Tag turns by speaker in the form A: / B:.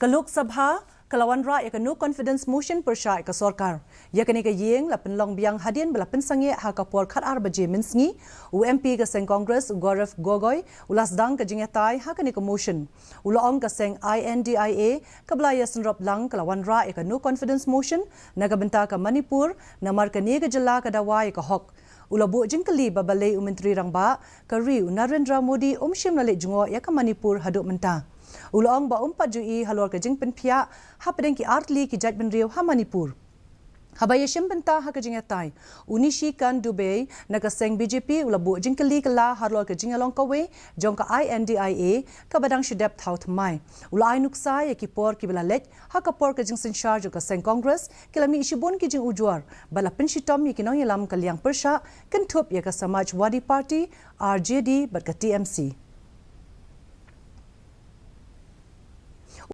A: Kalok Sabha Wanrah ya no confidence motion Pyrshah ke Sorkar. Ya kene ke yeng la penlong biang hadian bela pensange ha kapor khat ar baje minsngi UMP ke seng Congress Goref Gogoy ulas dang ke jingetai ha kene ke motion. Ulaong ke seng INDIA ke belaya senrop lang ke Wanrah ya no confidence motion naga benta ke Manipur namar ke ni ke jela ke dawai ke hok. Ulabu jingkeli babale Menteri Rangba ke Riu Narendra Modi umshim lalik jungo ya ke Manipur haduk mentah. Ulaong ba jui halor ke jing penpia ha pedeng ki artli ki jaj benriu ha Manipur. Habaya shimbenta ha ke jingatai. Unishi kan Dubai naga seng BJP ulabu jingkeli kala halor ke jingalong kawe jong ka INDIA ka badang shudep thaut mai. Ulai nuksa ya ki por ki belalek ha ka por ke jing sin charge ka seng Congress kilami ishibon ki jing ujuar bala penshitom ya kinong yalam kaliang Pyrshah kentup ya ka Samajwadi Party RJD bat ka TMC.